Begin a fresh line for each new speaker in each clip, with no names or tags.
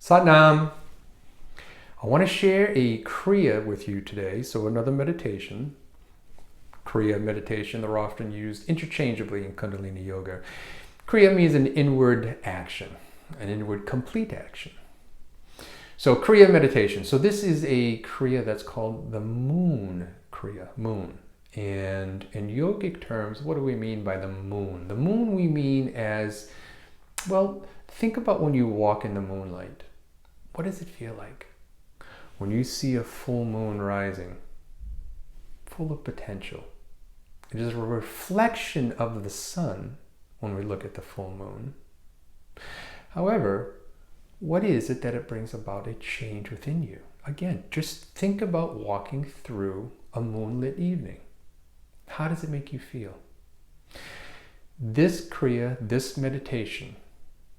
Satnam. I want to share a Kriya with you today. So another meditation. Kriya meditation, they're often used interchangeably in Kundalini Yoga. Kriya means an inward action, an inward complete action. So Kriya meditation. So this is a Kriya that's called the moon Kriya, moon. And in yogic terms, what do we mean by the moon? The moon we mean as, well, think about when you walk in the moonlight. What does it feel like? When you see a full moon rising, full of potential. It is a reflection of the sun when we look at the full moon. However, what is it that it brings about a change within you? Again, just think about walking through a moonlit evening. How does it make you feel? This Kriya, this meditation,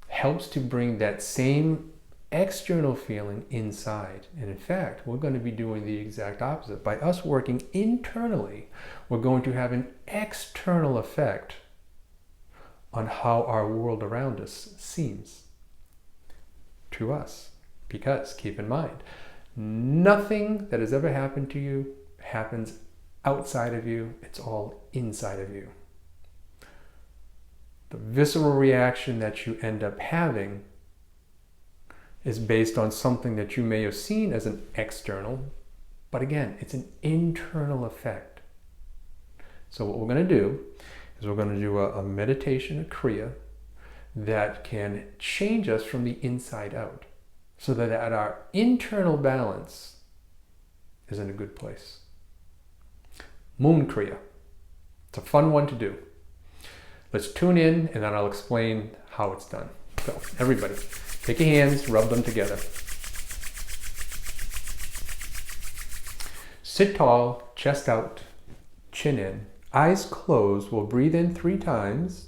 helps to bring that same external feeling inside. And in fact, we're going to be doing the exact opposite. By us working internally, we're going to have an external effect on how our world around us seems to us. Because, keep in mind, nothing that has ever happened to you happens outside of you. It's all inside of you. The visceral reaction that you end up having is based on something that you may have seen as an external, but again, it's an internal effect. So what we're going to do is we're going to do a meditation, a Kriya, that can change us from the inside out, so that our internal balance is in a good place. Moon Kriya. It's a fun one to do. Let's tune in and then I'll explain how it's done. So everybody, take your hands, rub them together. Sit tall, chest out, chin in, eyes closed. We'll breathe in 3 times.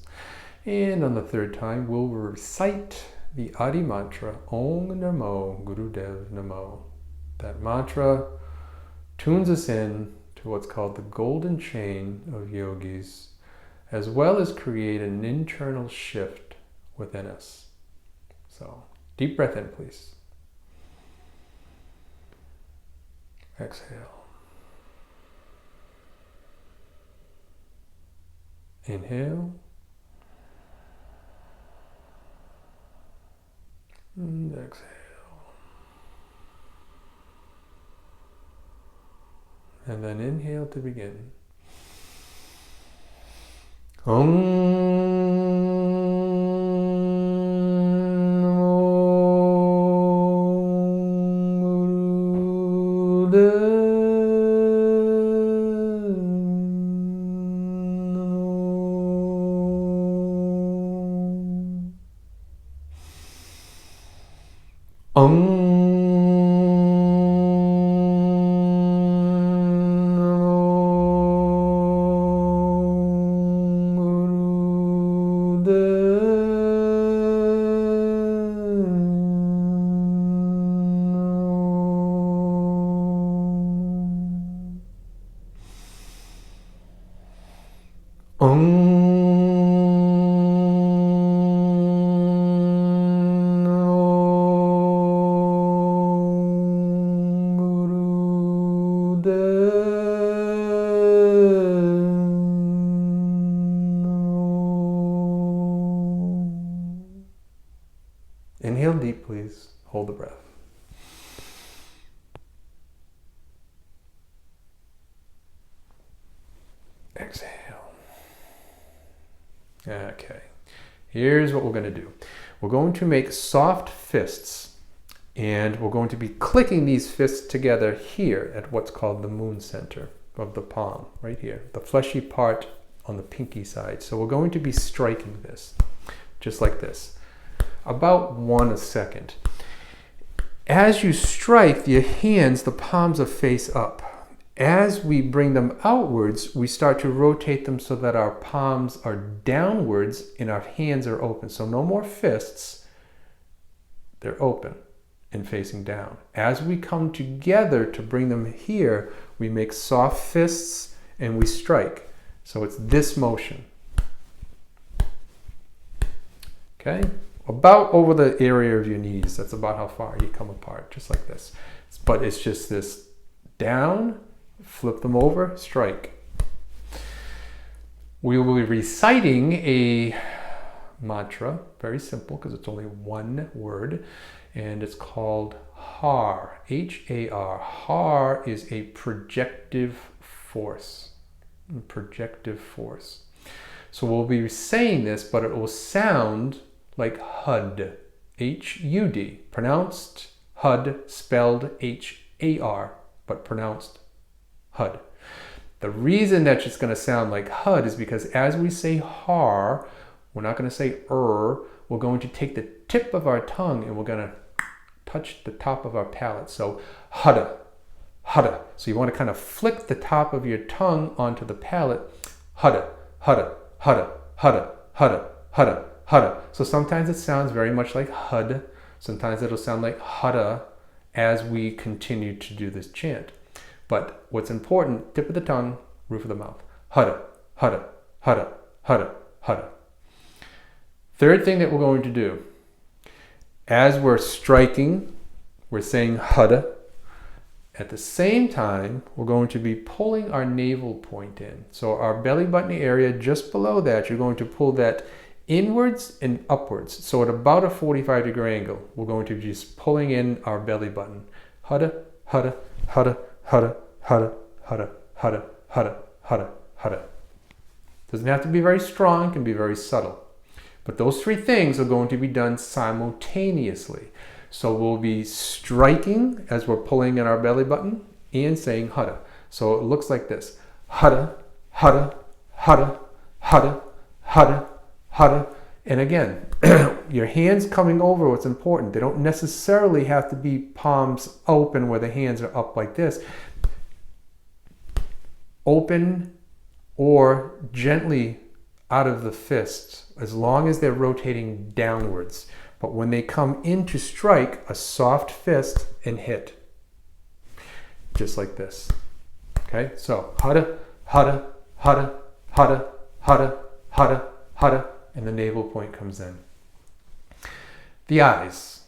And on the 3rd time, we'll recite the Adi mantra, Om Namo Gurudev Namo. That mantra tunes us in to what's called the golden chain of yogis, as well as create an internal shift within us. So, deep breath in, please. Exhale. Inhale. And exhale. And then inhale to begin. Inhale deep, please. Hold the breath. Exhale. Okay. Here's what we're going to do. We're going to make soft fists, and we're going to be clicking these fists together here at what's called the moon center of the palm, right here, the fleshy part on the pinky side. So we're going to be striking this, just like this. About 1 second. As you strike, your hands, the palms are face up. As we bring them outwards, we start to rotate them so that our palms are downwards and our hands are open. So no more fists, they're open and facing down. As we come together to bring them here, we make soft fists and we strike. So it's this motion. Okay? about over the area of your knees. That's about how far you come apart, just like this. But it's just this down, flip them over, strike. We will be reciting a mantra, very simple because it's only one word, and it's called HAR, H-A-R. HAR is a projective force. Projective force. So we'll be saying this, but it will sound like HUD, H-U-D, pronounced HUD, spelled H-A-R, but pronounced HUD. The reason that it's going to sound like HUD is because as we say HAR, we're not going to say we're going to take the tip of our tongue and we're going to touch the top of our palate. So HUDA, HUDA. So you want to kind of flick the top of your tongue onto the palate. HUDA, HUDA, HUDA, HUDA, HUDA, HUDA, HUDA. So sometimes it sounds very much like HUD. Sometimes it'll sound like HUDA as we continue to do this chant. But what's important, tip of the tongue, roof of the mouth. HUDA, HUDA, HUDA, HUDA, HUDA. Third thing that we're going to do, as we're striking, we're saying HUDA. At the same time, we're going to be pulling our navel point in. So our belly button area just below that, you're going to pull that inwards and upwards. So at about a 45-degree angle, we're going to be just pulling in our belly button. HUDA, HUDA, HUDA, HUDA, HUDA, HUDA, HUDA, HUDA, HUDA, HUDA. Doesn't have to be very strong, it can be very subtle. But those three things are going to be done simultaneously. So we'll be striking as we're pulling in our belly button and saying HUDA. So it looks like this. HUDA, HUDA, HUDA, HUDA, HUDA, HUDA. And again, your hands coming over, what's important, they don't necessarily have to be palms open where the hands are up like this. Open or gently out of the fists, as long as they're rotating downwards. But when they come in to strike, a soft fist and hit. Just like this. Okay, so HUDA, HUDA, HUDA, HUDA, HUDA, HUDA, HUDA, and the navel point comes in. The eyes.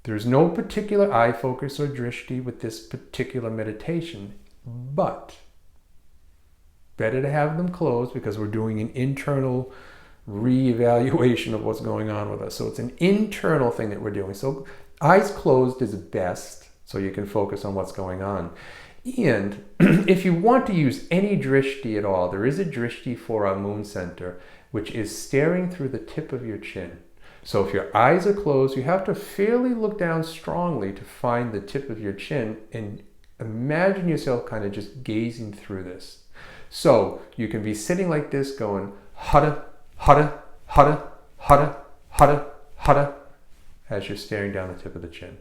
There's no particular eye focus or drishti with this particular meditation, but better to have them closed because we're doing an internal reevaluation of what's going on with us. So it's an internal thing that we're doing. So eyes closed is best so you can focus on what's going on. And if you want to use any drishti at all, there is a drishti for our moon center, which is staring through the tip of your chin. So if your eyes are closed, you have to fairly look down strongly to find the tip of your chin and imagine yourself kind of just gazing through this. So you can be sitting like this going HUDA, HUDA, HUDA, HUDA, HUDA, HUDA, as you're staring down the tip of the chin.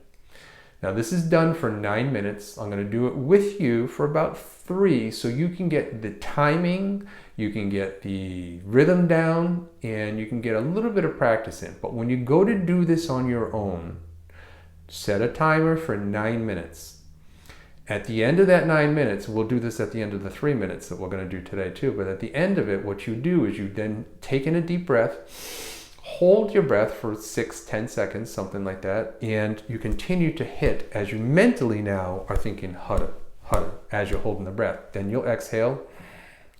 Now this is done for 9 minutes. I'm going to do it with you for about 3 so you can get the timing, you can get the rhythm down, and you can get a little bit of practice in. But when you go to do this on your own, set a timer for 9 minutes. At the end of that 9 minutes, we'll do this at the end of the 3 minutes that we're going to do today too, but at the end of it, what you do is you then take in a deep breath, hold your breath for 6-10 seconds, something like that, and you continue to hit as you mentally now are thinking HUDA, HUDA, as you're holding the breath. Then you'll exhale,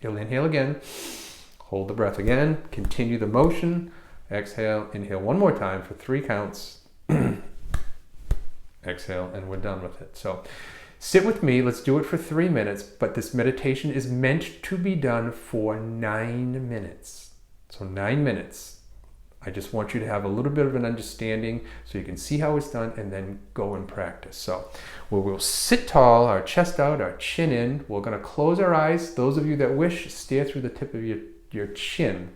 you'll inhale again, hold the breath again, continue the motion, exhale, inhale one more time for 3 counts, exhale, and we're done with it. So sit with me, let's do it for 3 minutes, but this meditation is meant to be done for 9 minutes. So 9 minutes. I just want you to have a little bit of an understanding so you can see how it's done and then go and practice. So we'll sit tall, our chest out, our chin in. We're going to close our eyes. Those of you that wish, stare through the tip of your chin.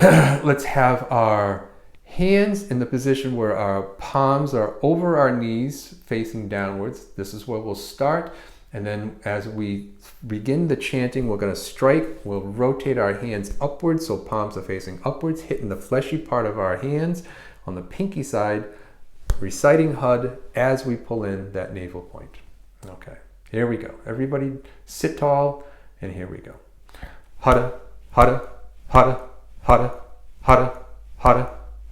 Let's have our hands in the position where our palms are over our knees facing downwards. This is where we'll start. And then as we begin the chanting, we're going to strike. We'll rotate our hands upwards, so palms are facing upwards, hitting the fleshy part of our hands on the pinky side, reciting HUD as we pull in that navel point. Okay, here we go. Everybody sit tall, and here we go. HUDA, HUDA, HUDA, HUDA, HUDA, HUDA,